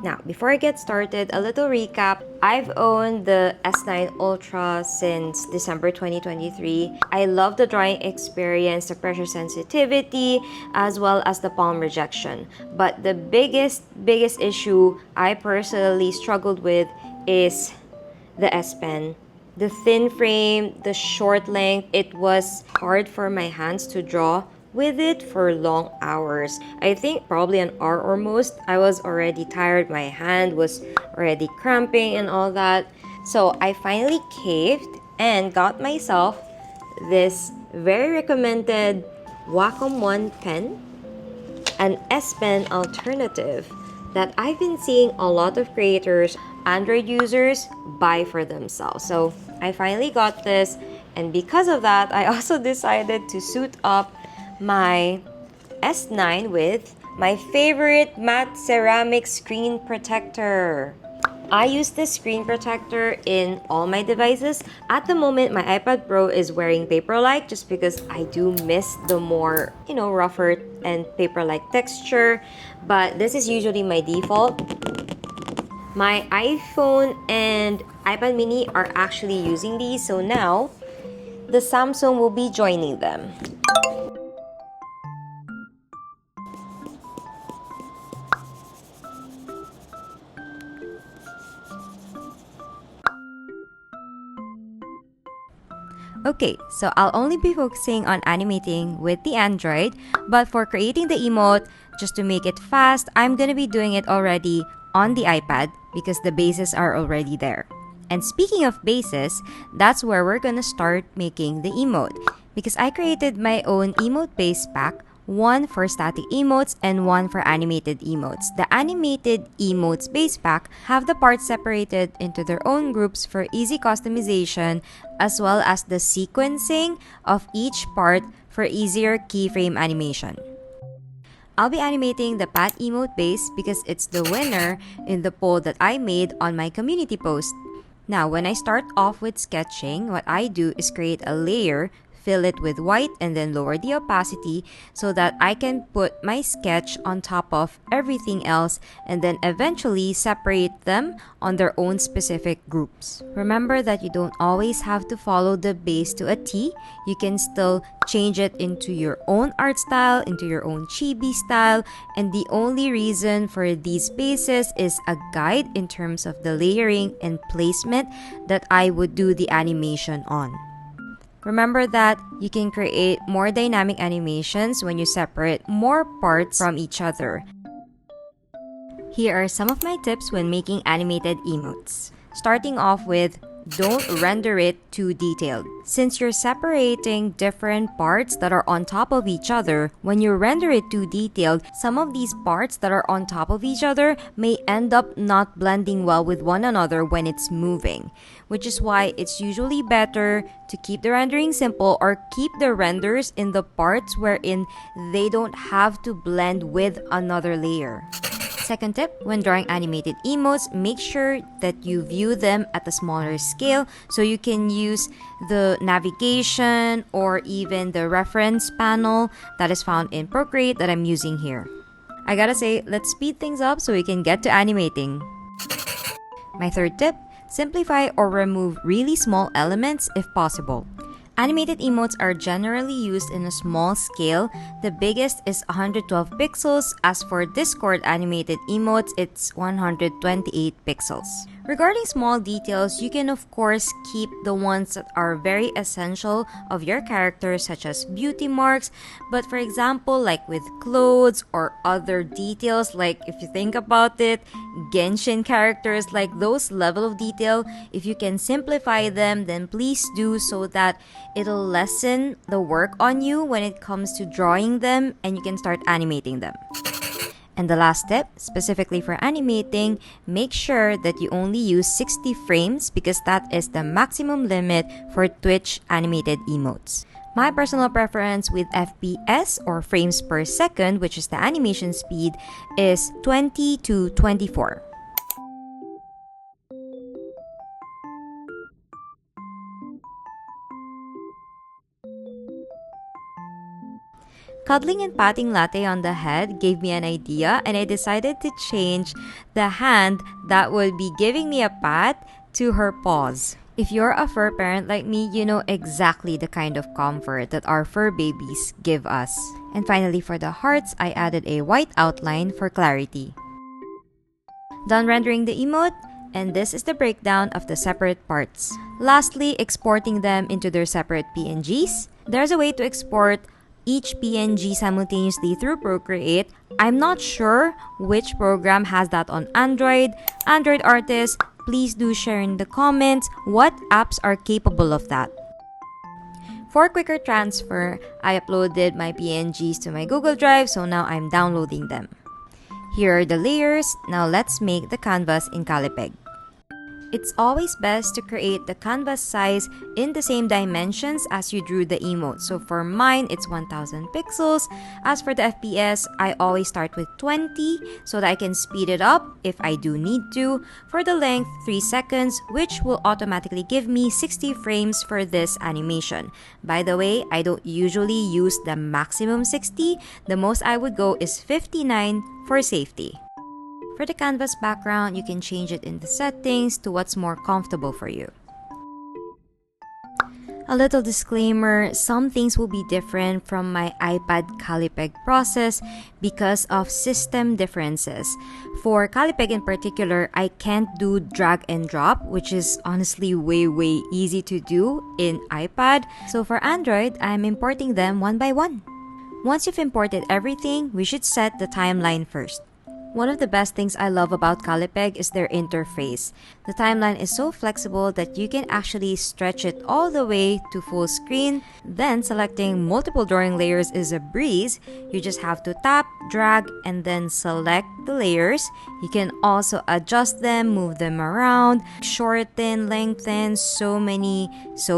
Now, before I get started, a little recap. I've owned the S9 Ultra since December 2023. I love the drawing experience, the pressure sensitivity, as well as the palm rejection. But the biggest issue I personally struggled with is the S Pen. The thin frame, the short length, it was hard for my hands to draw with it for long hours. I think probably an hour or most. I was already tired, my hand was already cramping and all that. So I finally caved and got myself this very recommended Wacom One pen, an S Pen alternative that I've been seeing a lot of creators, Android users, buy for themselves. So I finally got this, and because of that, I also decided to suit up my S9 with my favorite matte ceramic screen protector. I use this screen protector in all my devices. At the moment, my iPad Pro is wearing paper-like just because I do miss the more, rougher and paper-like texture. But this is usually my default. My iPhone and iPad mini are actually using these, so now the Samsung will be joining them. Okay, so I'll only be focusing on animating with the Android, but for creating the emote, just to make it fast, I'm gonna be doing it already on the iPad because the bases are already there. And speaking of bases, that's where we're gonna start making the emote because I created my own emote base pack, one for static emotes and one for animated emotes. The animated emotes base pack have the parts separated into their own groups for easy customization, as well as the sequencing of each part for easier keyframe animation. I'll be animating the Pat emote base because it's the winner in the poll that I made on my community post. Now, when I start off with sketching, what I do is create a layer, fill it with white, and then lower the opacity so that I can put my sketch on top of everything else and then eventually separate them on their own specific groups. Remember that you don't always have to follow the base to a T. You can still change it into your own art style, into your own chibi style, and the only reason for these bases is a guide in terms of the layering and placement that I would do the animation on. Remember that you can create more dynamic animations when you separate more parts from each other. Here are some of my tips when making animated emotes. Starting off with, don't render it too detailed. Since you're separating different parts that are on top of each other, when you render it too detailed, some of these parts that are on top of each other may end up not blending well with one another when it's moving, which is why it's usually better to keep the rendering simple or keep the renders in the parts wherein they don't have to blend with another layer. Second tip, when drawing animated emotes, make sure that you view them at a smaller scale so you can use the navigation or even the reference panel that is found in Procreate that I'm using here. I gotta say, let's speed things up so we can get to animating. My third tip, simplify or remove really small elements if possible. Animated emotes are generally used in a small scale. The biggest is 112 pixels. As for Discord animated emotes, it's 128 pixels. Regarding small details, you can of course keep the ones that are very essential of your character, such as beauty marks. But for example, like with clothes or other details, like if you think about it, Genshin characters, like those level of detail, if you can simplify them, then please do, so that it'll lessen the work on you when it comes to drawing them and you can start animating them. And the last tip, specifically for animating, make sure that you only use 60 frames because that is the maximum limit for Twitch animated emotes. My personal preference with FPS or frames per second, which is the animation speed, is 20 to 24. Cuddling and patting Latte on the head gave me an idea, and I decided to change the hand that would be giving me a pat to her paws. If you're a fur parent like me, you know exactly the kind of comfort that our fur babies give us. And finally, for the hearts, I added a white outline for clarity. Done rendering the emote, and this is the breakdown of the separate parts. Lastly, exporting them into their separate PNGs. There's a way to export each PNG simultaneously through Procreate. I'm not sure which program has that on Android. Android artists, please do share in the comments what apps are capable of that. For quicker transfer, I uploaded my PNGs to my Google Drive, so now I'm downloading them. Here are the layers. Now let's make the canvas in Callipeg. It's always best to create the canvas size in the same dimensions as you drew the emote. So for mine, it's 1000 pixels. As for the FPS, I always start with 20 so that I can speed it up if I do need to. For the length, 3 seconds, which will automatically give me 60 frames for this animation. By the way, I don't usually use the maximum 60. The most I would go is 59 for safety. For the canvas background, you can change it in the settings to what's more comfortable for you. A little disclaimer, some things will be different from my iPad Callipeg process because of system differences. For Callipeg in particular, I can't do drag and drop, which is honestly way easy to do in iPad. So for Android, I'm importing them one by one. Once you've imported everything, we should set the timeline first. One of the best things I love about Callipeg is their interface. The timeline is so flexible that you can actually stretch it all the way to full screen. Then selecting multiple drawing layers is a breeze. You just have to tap, drag, and then select the layers. You can also adjust them, move them around, shorten, lengthen, so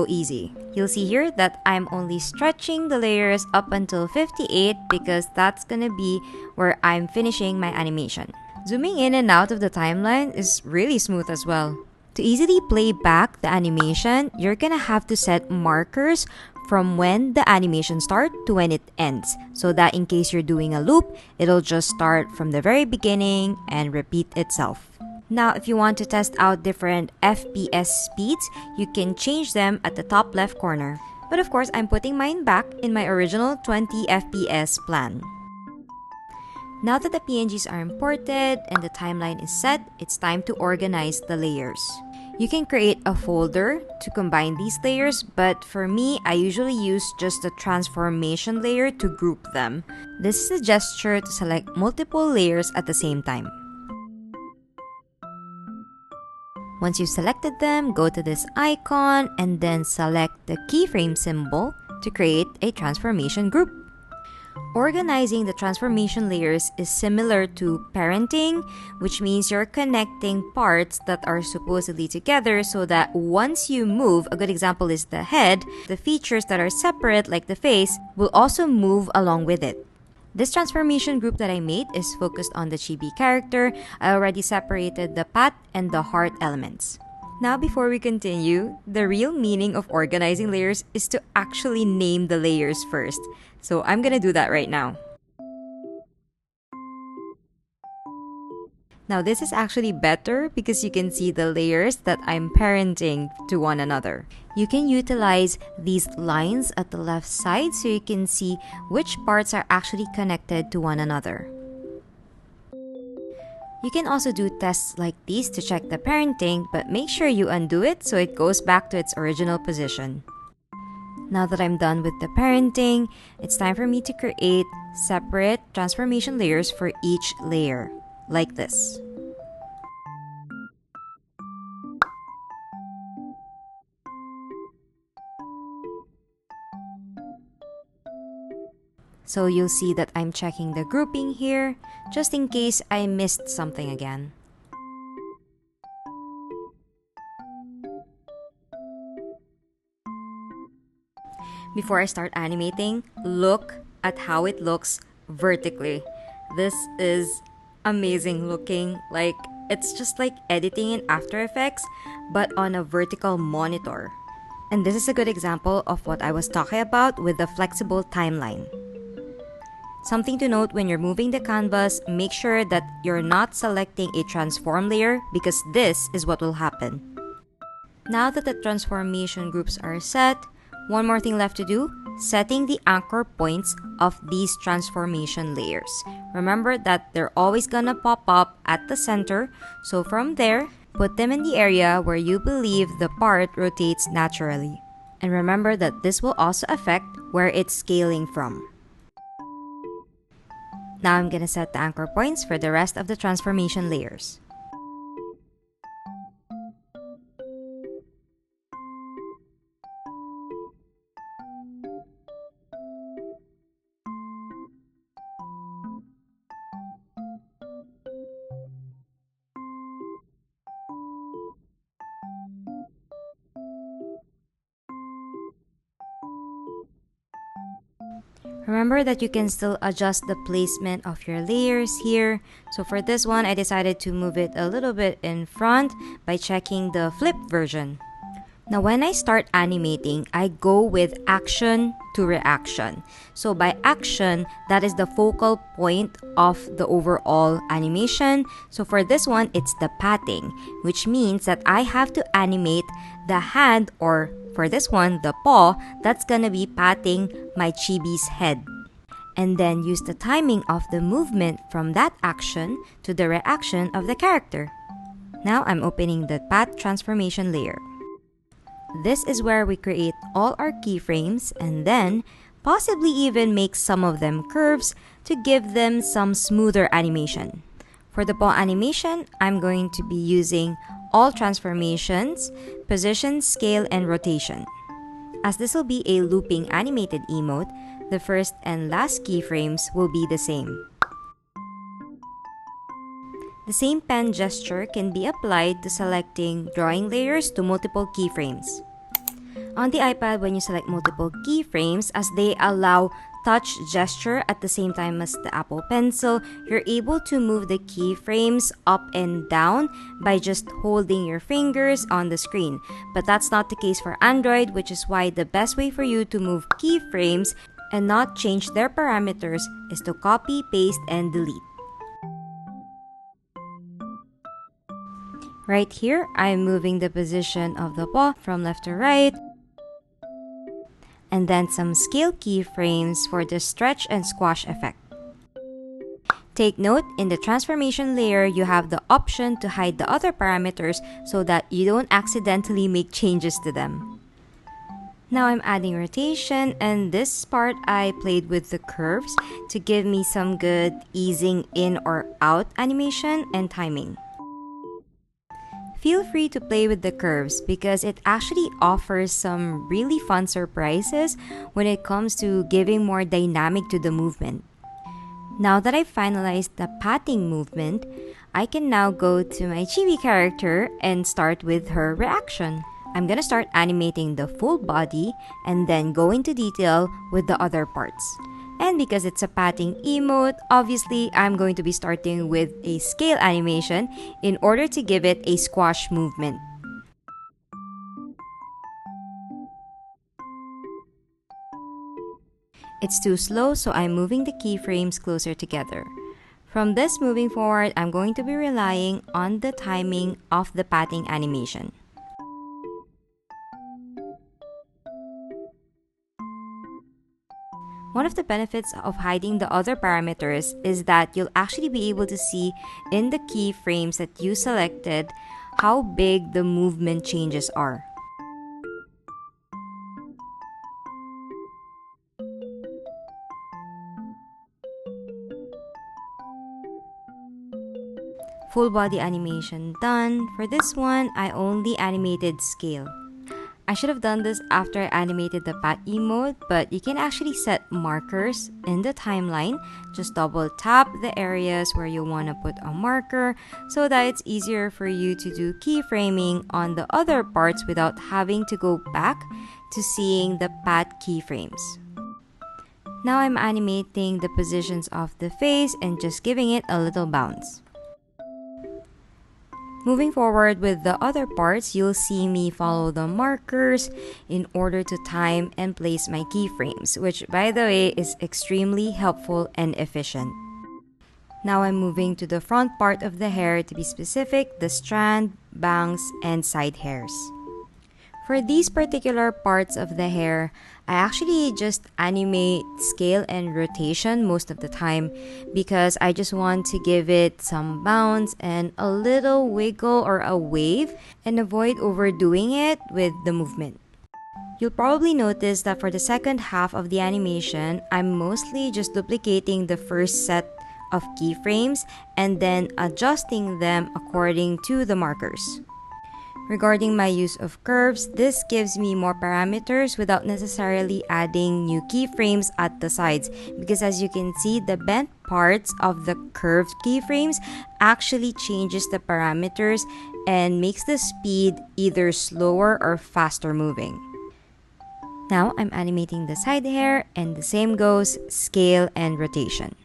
easy. You'll see here that I'm only stretching the layers up until 58 because that's gonna be where I'm finishing my animation. Zooming in and out of the timeline is really smooth as well. To easily play back the animation, you're gonna have to set markers from when the animation starts to when it ends, so that in case you're doing a loop, it'll just start from the very beginning and repeat itself. Now, if you want to test out different FPS speeds, you can change them at the top left corner. But of course, I'm putting mine back in my original 20 FPS plan. Now that the PNGs are imported and the timeline is set, it's time to organize the layers. You can create a folder to combine these layers, but for me, I usually use just the transformation layer to group them. This is a gesture to select multiple layers at the same time. Once you've selected them, go to this icon and then select the keyframe symbol to create a transformation group. Organizing the transformation layers is similar to parenting, which means you're connecting parts that are supposedly together so that once you move, a good example is the head, the features that are separate, like the face, will also move along with it. This transformation group that I made is focused on the chibi character. I already separated the pat and the heart elements. Now, before we continue, the real meaning of organizing layers is to actually name the layers first. So I'm gonna do that right now. Now, this is actually better because you can see the layers that I'm parenting to one another. You can utilize these lines at the left side so you can see which parts are actually connected to one another. You can also do tests like these to check the parenting, but make sure you undo it so it goes back to its original position. Now that I'm done with the parenting, it's time for me to create separate transformation layers for each layer, like this. So you'll see that I'm checking the grouping here, just in case I missed something again. Before I start animating, look at how it looks vertically. This is amazing looking. Like, it's just like editing in After Effects, but on a vertical monitor. And this is a good example of what I was talking about with the flexible timeline. Something to note when you're moving the canvas, make sure that you're not selecting a transform layer because this is what will happen. Now that the transformation groups are set, one more thing left to do, setting the anchor points of these transformation layers. Remember that they're always gonna pop up at the center, so from there, put them in the area where you believe the part rotates naturally. And remember that this will also affect where it's scaling from. Now I'm gonna set the anchor points for the rest of the transformation layers. Remember that you can still adjust the placement of your layers here. So for this one, I decided to move it a little bit in front by checking the flip version. Now when I start animating, I go with action to reaction. So by action, that is the focal point of the overall animation. So for this one, it's the patting, which means that I have to animate the hand, or for this one, the paw, that's gonna be patting my chibi's head. And then use the timing of the movement from that action to the reaction of the character. Now I'm opening the pat transformation layer. This is where we create all our keyframes and then possibly even make some of them curves to give them some smoother animation. For the paw animation, I'm going to be using all transformations, position, scale, and rotation. As this will be a looping animated emote, the first and last keyframes will be the same. The same pen gesture can be applied to selecting drawing layers to multiple keyframes. On the iPad, when you select multiple keyframes, as they allow touch gesture at the same time as the Apple Pencil, you're able to move the keyframes up and down by just holding your fingers on the screen. But that's not the case for Android, which is why the best way for you to move keyframes and not change their parameters is to copy, paste, and delete. Right here, I'm moving the position of the paw from left to right, and then some scale keyframes for the stretch and squash effect. Take note, in the transformation layer, you have the option to hide the other parameters so that you don't accidentally make changes to them. Now I'm adding rotation, and this part I played with the curves to give me some good easing in or out animation and timing. Feel free to play with the curves because it actually offers some really fun surprises when it comes to giving more dynamic to the movement. Now that I've finalized the patting movement, I can now go to my chibi character and start with her reaction. I'm gonna start animating the full body and then go into detail with the other parts. And because it's a patting emote, obviously I'm going to be starting with a scale animation in order to give it a squash movement. It's too slow, so I'm moving the keyframes closer together. From this moving forward, I'm going to be relying on the timing of the patting animation. One of the benefits of hiding the other parameters is that you'll actually be able to see in the keyframes that you selected how big the movement changes are. Full body animation done. For this one, I only animated scale. I should have done this after I animated the pat emote, but you can actually set markers in the timeline. Just double tap the areas where you want to put a marker so that it's easier for you to do keyframing on the other parts without having to go back to seeing the pat keyframes. Now I'm animating the positions of the face and just giving it a little bounce. Moving forward with the other parts, you'll see me follow the markers in order to time and place my keyframes, which by the way is extremely helpful and efficient. Now I'm moving to the front part of the hair, to be specific, the strand, bangs, and side hairs. For these particular parts of the hair, I actually just animate scale and rotation most of the time because I just want to give it some bounce and a little wiggle or a wave and avoid overdoing it with the movement. You'll probably notice that for the second half of the animation, I'm mostly just duplicating the first set of keyframes and then adjusting them according to the markers. Regarding my use of curves, this gives me more parameters without necessarily adding new keyframes at the sides, because as you can see, the bent parts of the curved keyframes actually changes the parameters and makes the speed either slower or faster moving. Now I'm animating the side hair, and the same goes scale and rotation.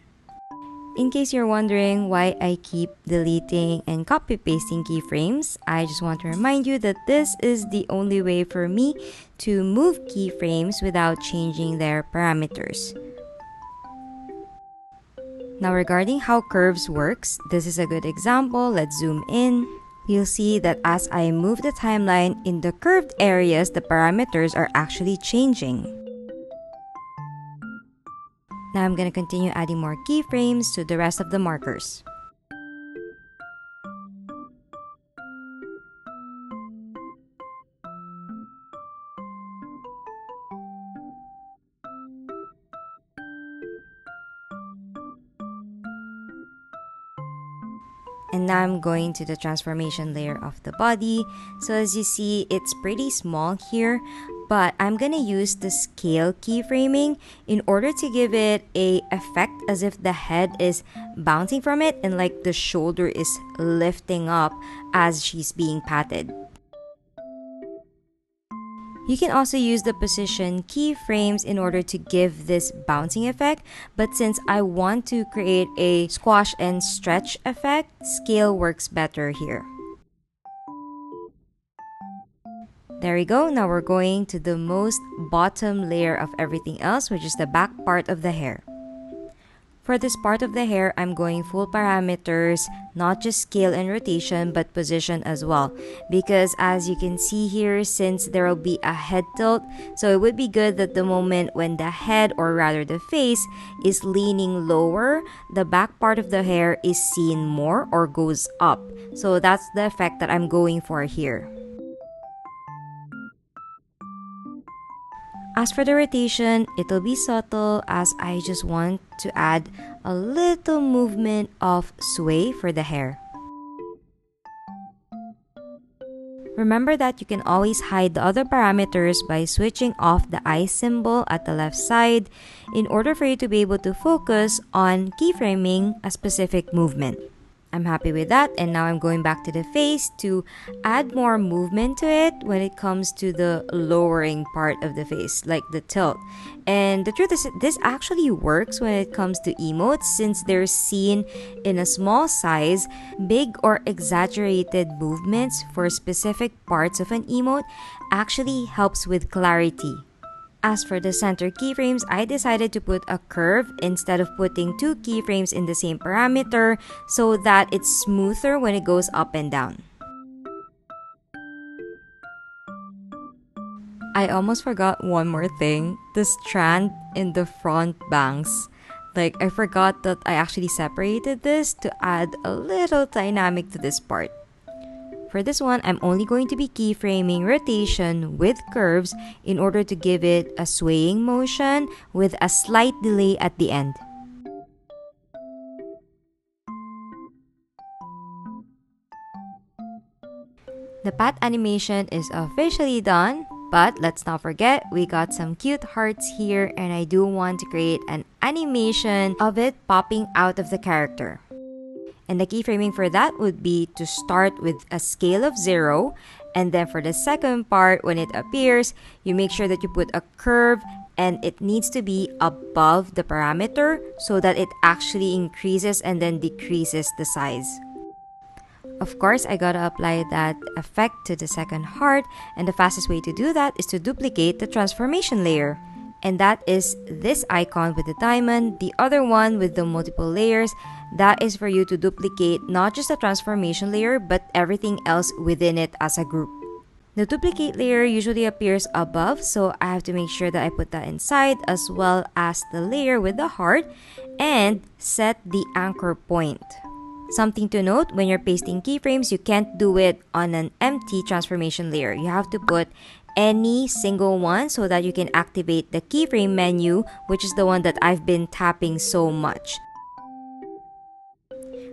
In case you're wondering why I keep deleting and copy-pasting keyframes, I just want to remind you that this is the only way for me to move keyframes without changing their parameters. Now regarding how curves works, this is a good example. Let's zoom in. You'll see that as I move the timeline in the curved areas, the parameters are actually changing. Now I'm going to continue adding more keyframes to the rest of the markers. And now I'm going to the transformation layer of the body. So as you see, it's pretty small here, but I'm gonna use the scale keyframing in order to give it a effect as if the head is bouncing from it and like the shoulder is lifting up as she's being patted. You can also use the position keyframes in order to give this bouncing effect, but since I want to create a squash and stretch effect, scale works better here. There we go. Now we're going to the most bottom layer of everything else, which is the back part of the hair. For this part of the hair, I'm going full parameters, not just scale and rotation, but position as well. Because as you can see here, since there will be a head tilt, so it would be good that the moment when the head, or rather the face, is leaning lower, the back part of the hair is seen more or goes up. So that's the effect that I'm going for here. As for the rotation, it'll be subtle as I just want to add a little movement of sway for the hair. Remember that you can always hide the other parameters by switching off the eye symbol at the left side in order for you to be able to focus on keyframing a specific movement. I'm happy with that, and now I'm going back to the face to add more movement to it when it comes to the lowering part of the face, like the tilt. And the truth is, this actually works when it comes to emotes since they're seen in a small size. Big or exaggerated movements for specific parts of an emote actually helps with clarity. As for the center keyframes, I decided to put a curve instead of putting two keyframes in the same parameter so that it's smoother when it goes up and down. I almost forgot one more thing, the strand in the front bangs. Like, I forgot that I actually separated this to add a little dynamic to this part. For this one, I'm only going to be keyframing rotation with curves in order to give it a swaying motion with a slight delay at the end. The pat animation is officially done, but let's not forget we got some cute hearts here, and I do want to create an animation of it popping out of the character. And the keyframing for that would be to start with a scale of 0, and then for the second part, when it appears, you make sure that you put a curve and it needs to be above the parameter so that it actually increases and then decreases the size. Of course, I gotta apply that effect to the second heart, and the fastest way to do that is to duplicate the transformation layer. And that is this icon with the diamond, the other one with the multiple layers. That is for you to duplicate not just the transformation layer, but everything else within it as a group. The duplicate layer usually appears above, so I have to make sure that I put that inside, as well as the layer with the heart, and set the anchor point. Something to note, when you're pasting keyframes, you can't do it on an empty transformation layer. You have to put any single one so that you can activate the keyframe menu, which is the one that I've been tapping so much.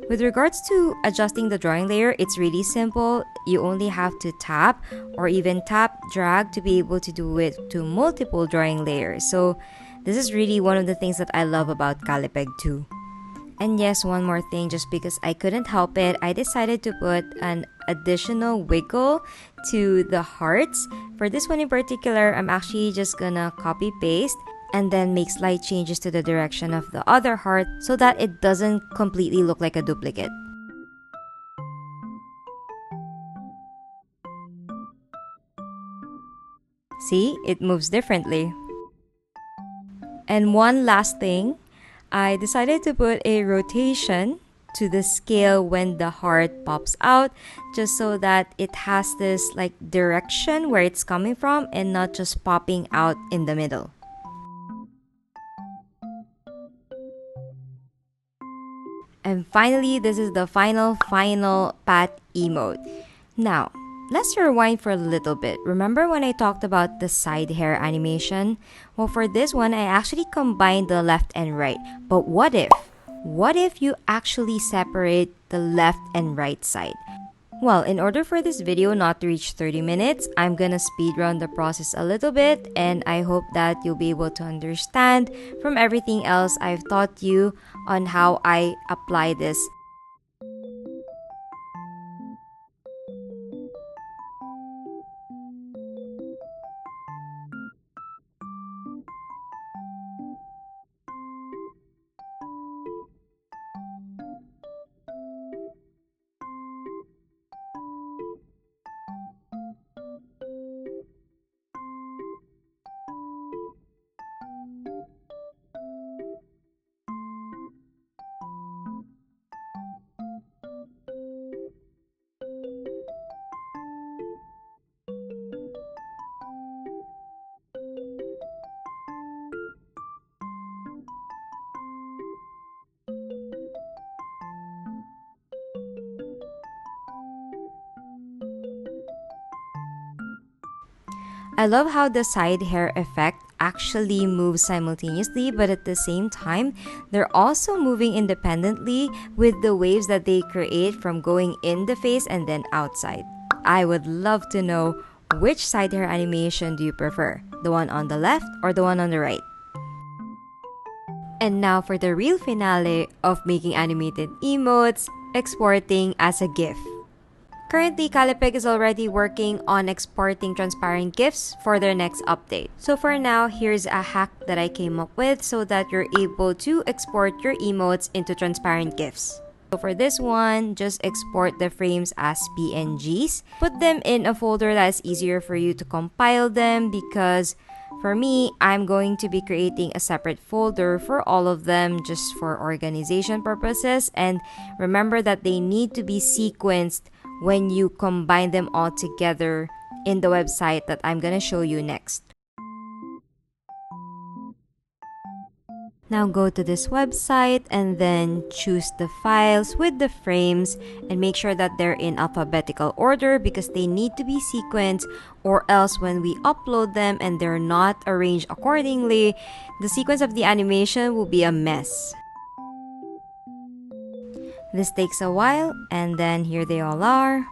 With regards to adjusting the drawing layer, it's really simple. You only have to tap or even tap drag to be able to do it to multiple drawing layers. So this is really one of the things that I love about Callipeg too. And yes, one more thing, just because I couldn't help it, I decided to put an additional wiggle to the hearts. For this one in particular, I'm actually just gonna copy paste and then make slight changes to the direction of the other heart so that it doesn't completely look like a duplicate. See, it moves differently. And one last thing, I decided to put a rotation to the scale when the heart pops out, just so that it has this like direction where it's coming from and not just popping out in the middle. And finally, this is the final pat emote. Now, let's rewind for a little bit. Remember when I talked about the side hair animation? Well, for this one, I actually combined the left and right. But what if? What if you actually separate the left and right side? Well, in order for this video not to reach 30 minutes, I'm gonna speed run the process a little bit, and I hope that you'll be able to understand from everything else I've taught you on how I apply this. I love how the side hair effect actually moves simultaneously, but at the same time, they're also moving independently with the waves that they create from going in the face and then outside. I would love to know, which side hair animation do you prefer? The one on the left or the one on the right? And now for the real finale of making animated emotes, exporting as a GIF. Currently, Callipeg is already working on exporting transparent GIFs for their next update. So for now, here's a hack that I came up with so that you're able to export your emotes into transparent GIFs. So for this one, just export the frames as PNGs. Put them in a folder that's easier for you to compile them, because for me, I'm going to be creating a separate folder for all of them just for organization purposes. And remember that they need to be sequenced when you combine them all together in the website that I'm gonna show you next. Now go to this website and then choose the files with the frames and make sure that they're in alphabetical order, because they need to be sequenced, or else when we upload them and they're not arranged accordingly, the sequence of the animation will be a mess. This takes a while, and then here they all are.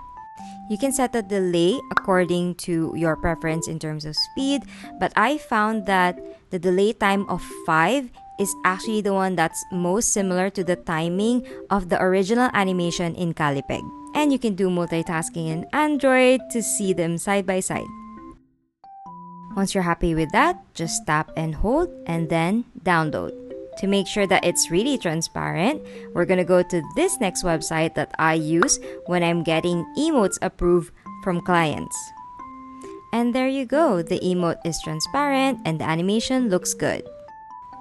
You can set a delay according to your preference in terms of speed, but I found that the delay time of 5 is actually the one that's most similar to the timing of the original animation in Callipeg. And you can do multitasking in Android to see them side by side. Once you're happy with that, just tap and hold and then download. To make sure that it's really transparent, we're gonna go to this next website that I use when I'm getting emotes approved from clients. And there you go, the emote is transparent and the animation looks good.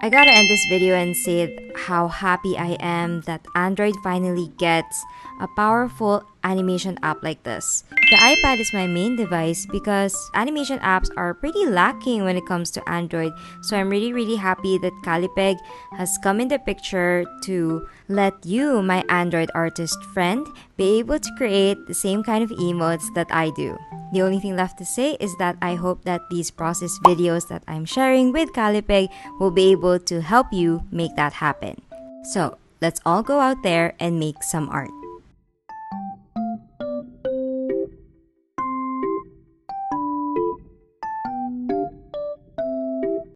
I gotta end this video and say how happy I am that Android finally gets a powerful animation app like this. The iPad is my main device because animation apps are pretty lacking when it comes to Android. So I'm really happy that Callipeg has come in the picture to let you, my Android artist friend, be able to create the same kind of emotes that I do. The only thing left to say is that I hope that these process videos that I'm sharing with Callipeg will be able to help you make that happen. So let's all go out there and make some art.